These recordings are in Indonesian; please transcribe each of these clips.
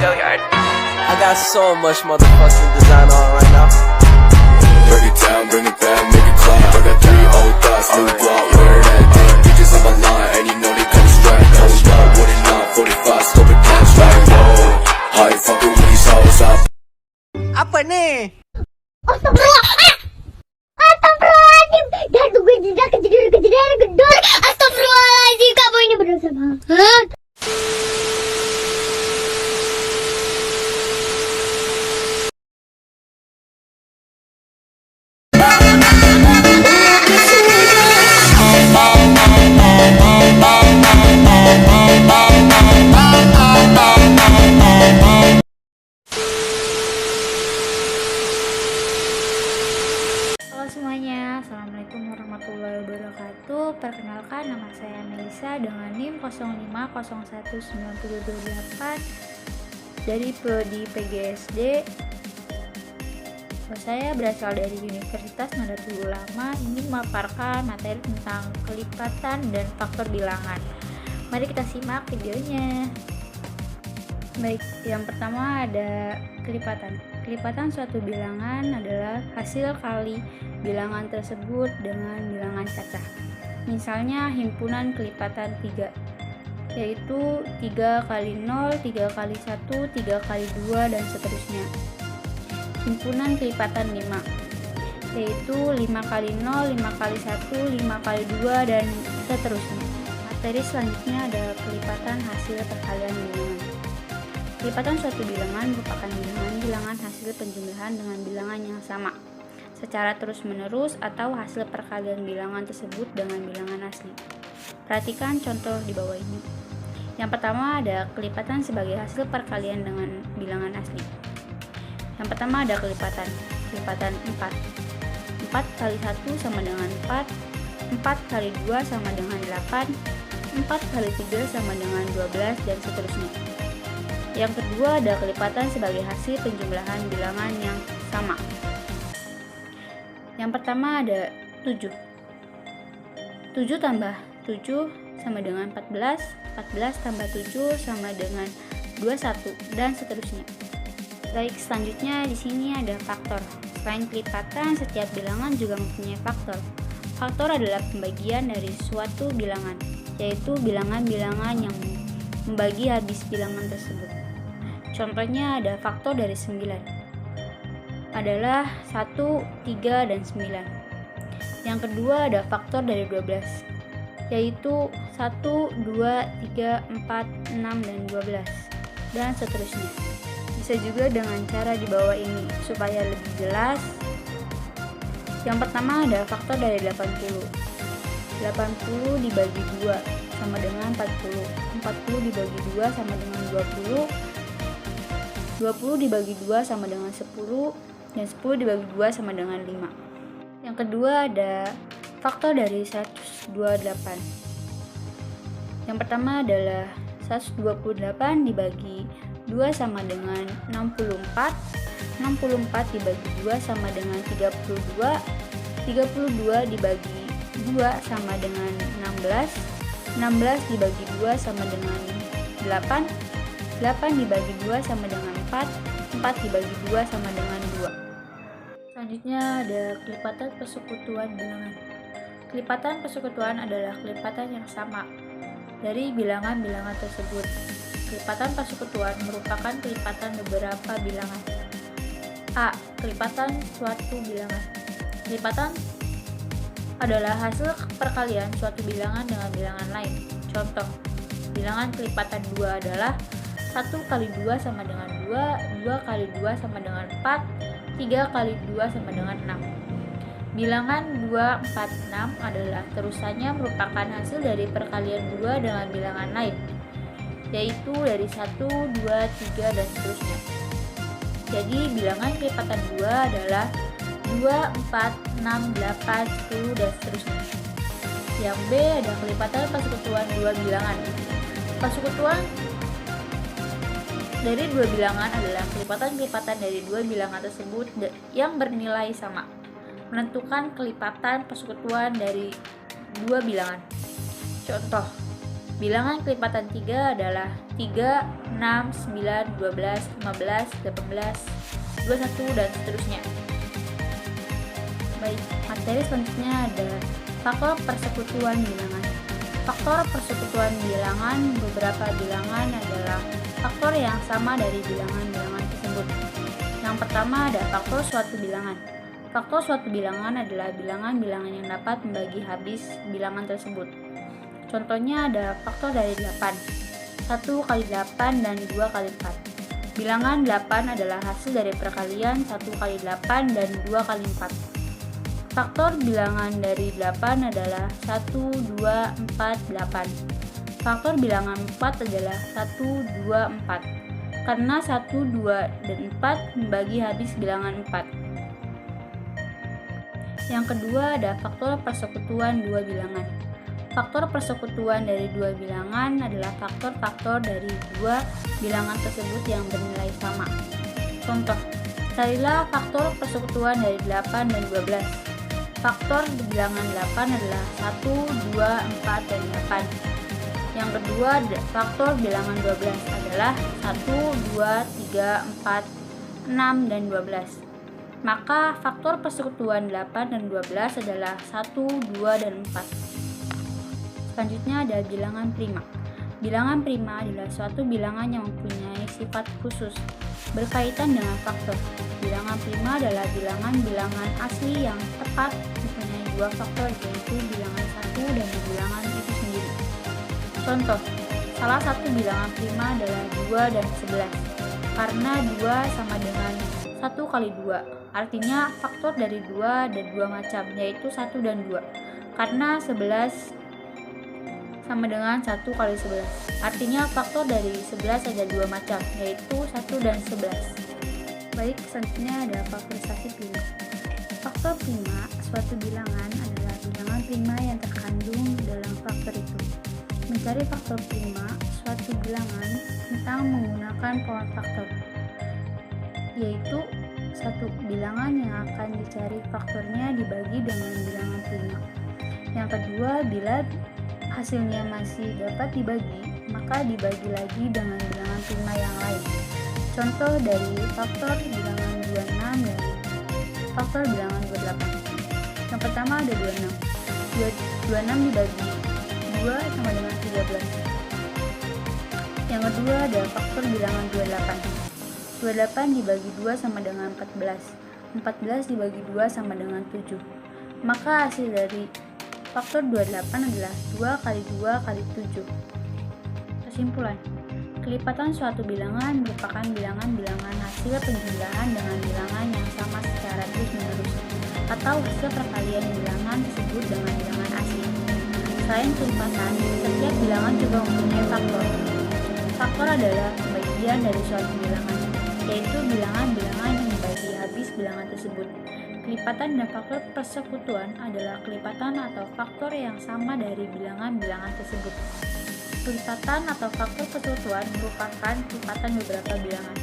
I got so much motherfucking design on right now. Break it down, bring it back, make it clap. I got 3 old thoughts, new block, where that thing. Bitches on my line, and you know they come straight. Hold up, what it not, 45, scope it cash like whoa. How you fucking with these hoes up? Apa nih? Astagfirullahaladzim. Dah tunggu jeda kejedar. Astagfirullahaladzim, kamu ini berdosa banget. Halo semuanya, Assalamualaikum warahmatullahi wabarakatuh. Perkenalkan, nama saya Melisa dengan NIM 05019928 dari Prodi PGSD. Saya berasal dari Universitas Nahdlatul Ulama, ingin memaparkan materi tentang kelipatan dan faktor bilangan. Mari kita simak videonya. Baik, yang pertama ada kelipatan. Kelipatan suatu bilangan adalah hasil kali bilangan tersebut dengan bilangan cacah. Misalnya himpunan kelipatan 3, yaitu 3 kali 0, 3 kali 1, 3 kali 2, dan seterusnya. Himpunan kelipatan 5, yaitu 5 kali 0, 5 kali 1, 5 kali 2, dan seterusnya. Materi selanjutnya ada kelipatan hasil perkalian bilangan. Kelipatan suatu bilangan merupakan bilangan hasil penjumlahan dengan bilangan yang sama secara terus-menerus atau hasil perkalian bilangan tersebut dengan bilangan asli. Perhatikan contoh di bawah ini. Yang pertama ada kelipatan sebagai hasil perkalian dengan bilangan asli. Yang pertama ada kelipatan 4. 4 kali 1 sama dengan 4, 4 kali 2 sama dengan 8, 4 kali 3 sama dengan 12, dan seterusnya. Yang kedua ada kelipatan sebagai hasil penjumlahan bilangan yang sama. Yang pertama ada 7. 7 tambah 7 sama dengan 14, 14 tambah 7 sama dengan 21, dan seterusnya. Baik, selanjutnya di sini ada faktor. Selain kelipatan, setiap bilangan juga mempunyai faktor. Faktor adalah pembagian dari suatu bilangan, yaitu bilangan-bilangan yang membagi habis bilangan tersebut. Contohnya ada faktor dari 9 adalah 1, 3, dan 9. Yang kedua ada faktor dari 12, yaitu 1, 2, 3, 4, 6, dan 12, dan seterusnya. Bisa juga dengan cara di bawah ini supaya lebih jelas. Yang pertama ada faktor dari 80. 80 dibagi 2 sama dengan 40. 40 dibagi 2 sama dengan 20. 20 dibagi 2 sama dengan 10, dan 10 dibagi 2 sama dengan 5. Yang kedua ada faktor dari 128. Yang pertama adalah 128 dibagi 2 sama dengan 64. 64 dibagi 2 sama dengan 32. 32 dibagi 2 sama dengan 16. 16 dibagi 2 sama dengan 8. 8 dibagi 2 sama dengan 4. 4 dibagi 2 sama dengan 2. Selanjutnya ada kelipatan persekutuan bilangan. Kelipatan persekutuan adalah kelipatan yang sama dari bilangan-bilangan tersebut. Kelipatan persekutuan merupakan kelipatan beberapa bilangan. A. Kelipatan suatu bilangan. Kelipatan adalah hasil perkalian suatu bilangan dengan bilangan lain. Contoh, bilangan kelipatan 2 adalah 1 kali 2 sama dengan 2, 2 kali 2 sama dengan 4, 3 kali 2 sama dengan 6. Bilangan 2, 4, 6 adalah terusannya merupakan hasil dari perkalian 2 dengan bilangan lain, yaitu dari 1, 2, 3, dan seterusnya. Jadi bilangan kelipatan 2 adalah 2, 4, 6, 8, 10, dan seterusnya. Yang B ada kelipatan persekutuan 2 bilangan. Persekutuan dari 2 bilangan adalah kelipatan-kelipatan dari 2 bilangan tersebut yang bernilai sama. Menentukan kelipatan persekutuan dari 2 bilangan. Contoh, Bilangan kelipatan 3 adalah 3, 6, 9, 12, 15, 18, 21, dan seterusnya. Baik, materi selanjutnya ada faktor persekutuan bilangan. Faktor persekutuan bilangan, beberapa bilangan adalah faktor yang sama dari bilangan-bilangan tersebut. Yang pertama ada faktor suatu bilangan. Faktor suatu bilangan adalah bilangan-bilangan yang dapat membagi habis bilangan tersebut. Contohnya ada faktor dari 8, 1 kali 8 dan 2 kali 4. Bilangan 8 adalah hasil dari perkalian 1 kali 8 dan 2 kali 4. Faktor bilangan dari 8 adalah 1, 2, 4, 8. Faktor bilangan 4 adalah 1, 2, 4. Karena 1, 2, dan 4 membagi habis bilangan 4. Yang kedua ada faktor persekutuan dua bilangan. Faktor persekutuan dari dua bilangan adalah faktor-faktor dari dua bilangan tersebut yang bernilai sama. Contoh, carilah faktor persekutuan dari 8 dan 12. Faktor bilangan 8 adalah 1, 2, 4, dan 8. Yang kedua, faktor bilangan 12 adalah 1, 2, 3, 4, 6, dan 12. Maka faktor persekutuan 8 dan 12 adalah 1, 2, dan 4. Selanjutnya ada bilangan prima. Bilangan prima adalah suatu bilangan yang mempunyai sifat khusus berkaitan dengan faktor. Bilangan prima adalah bilangan-bilangan asli yang tepat mempunyai dua faktor, yaitu bilangan 1 dan bilangan itu sendiri. Contoh, salah satu bilangan prima adalah 2 dan 11, karena 2 sama dengan 1 kali 2, artinya faktor dari 2 ada 2 macam, yaitu 1 dan 2, karena 11 sama dengan 1 kali 11, artinya faktor dari 11 ada 2 macam, yaitu 1 dan 11. Baik, selanjutnya ada faktorisasi prima. Faktor prima suatu bilangan adalah bilangan prima yang terkandung dalam faktor itu. Mencari faktor prima suatu bilangan tentang menggunakan pohon faktor, yaitu satu bilangan yang akan dicari faktornya dibagi dengan bilangan prima. Yang kedua, bila hasilnya masih dapat dibagi, maka dibagi lagi dengan bilangan prima yang lain. Contoh dari faktor bilangan 26 dan faktor bilangan 28. Yang pertama ada 26. 26 dibagi 2 sama dengan 13. Yang kedua ada faktor bilangan 28. 28 dibagi 2 sama dengan 14. 14 dibagi 2 sama dengan 7. Maka hasil dari faktor 28 adalah 2 kali 2 kali 7. Kesimpulan, kelipatan suatu bilangan merupakan bilangan-bilangan hasil penjumlahan dengan bilangan yang sama secara terus-menerus, atau hasil perkalian bilangan tersebut dengan bilangan asli. Selain kelipatan, setiap bilangan juga mempunyai faktor. Faktor adalah bagian dari suatu bilangan, yaitu bilangan-bilangan yang membagi habis bilangan tersebut. Kelipatan dan faktor persekutuan adalah kelipatan atau faktor yang sama dari bilangan-bilangan tersebut. Kelipatan atau faktor persekutuan merupakan kelipatan beberapa bilangan.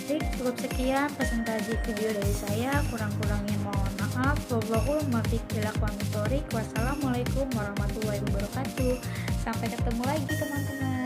Baik, cukup sekian presentasi video dari saya. Kurang-kurangnya mohon maaf. Wallahul muwaffiq ila aqwamit thoriq. Wassalamualaikum warahmatullahi wabarakatuh. Sampai ketemu lagi teman-teman.